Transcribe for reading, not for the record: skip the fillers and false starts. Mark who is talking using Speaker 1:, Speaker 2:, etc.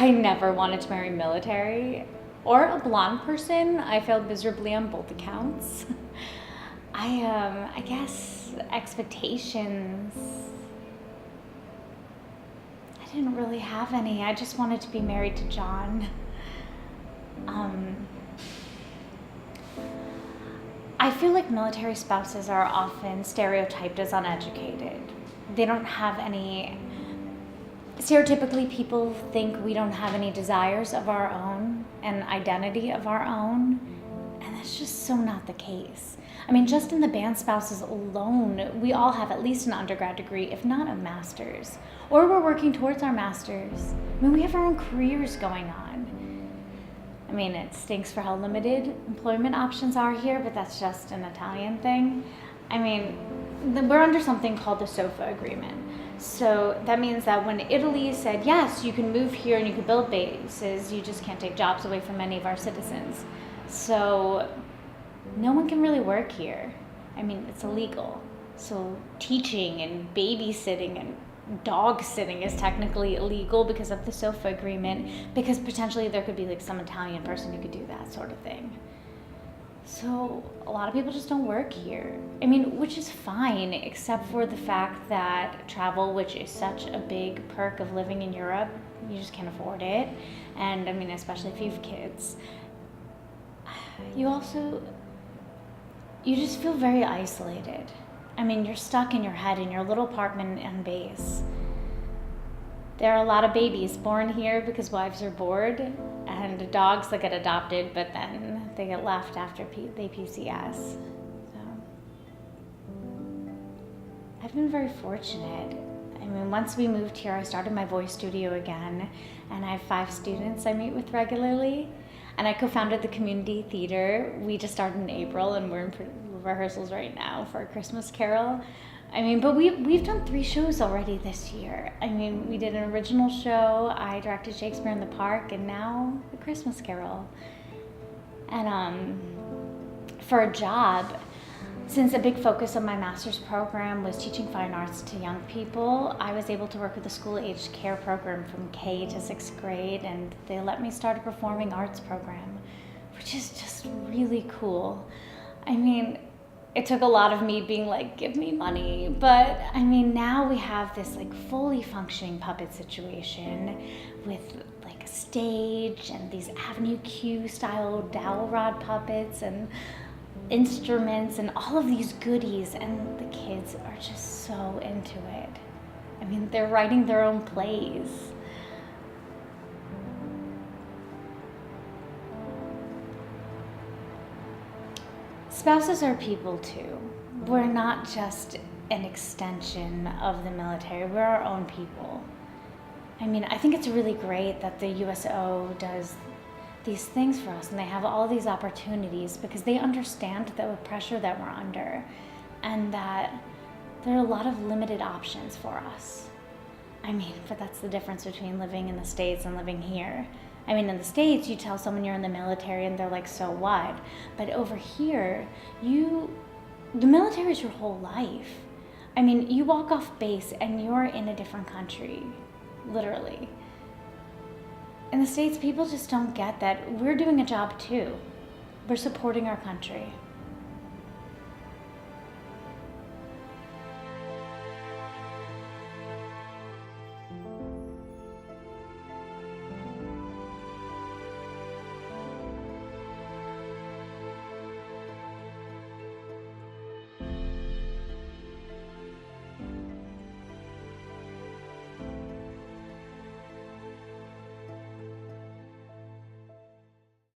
Speaker 1: I never wanted to marry military or a blonde person. I failed miserably on both accounts. I guess expectations. I didn't really have any. I just wanted to be married to John. I feel like military spouses are often stereotyped as uneducated. They don't have any. Stereotypically, people think we don't have any desires of our own and identity of our own, and that's just so not the case. I mean, just in the band spouses alone, we all have at least an undergrad degree, if not a master's, or we're working towards our master's. I mean, we have our own careers going on. I mean, it stinks for how limited employment options are here, but that's just an Italian thing. I mean, we're under something called the SOFA agreement. So that means that when Italy said, yes, you can move here and you can build bases, you just can't take jobs away from any of our citizens. So no one can really work here. I mean, it's illegal. So teaching and babysitting and dog sitting is technically illegal because of the SOFA agreement, because potentially there could be like some Italian person who could do that sort of thing. So a lot of people just don't work here. I mean, which is fine, except for the fact that travel, which is such a big perk of living in Europe, you just can't afford it. And I mean, especially if you have kids. You just feel very isolated. I mean, you're stuck in your head in your little apartment and base. There are a lot of babies born here because wives are bored, and dogs that get adopted, but then they get left after they PCS. So I've been very fortunate. I mean, once we moved here, I started my voice studio again, and I have 5 students I meet with regularly. And I co-founded the community theater. We just started in April, and we're in rehearsals right now for a Christmas Carol. I mean, but we've done 3 shows already this year. I mean, we did an original show, I directed Shakespeare in the Park, and now the Christmas Carol. And for a job, since a big focus of my master's program was teaching fine arts to young people, I was able to work with a school-aged care program from K to 6th grade, and they let me start a performing arts program, which is just really cool. I mean, it took a lot of me being like, give me money, but I mean, now we have this like fully functioning puppet situation with like a stage and these Avenue Q style dowel rod puppets and instruments and all of these goodies, and the kids are just so into it. I mean, they're writing their own plays. Spouses are people too. We're not just an extension of the military, we're our own people. I mean, I think it's really great that the USO does these things for us, and they have all these opportunities because they understand the pressure that we're under, and that there are a lot of limited options for us. I mean, but that's the difference between living in the States and living here. I mean, in the States, you tell someone you're in the military and they're like, so what? But over here, the military is your whole life. I mean, you walk off base and you're in a different country, literally. In the States, people just don't get that we're doing a job too. We're supporting our country.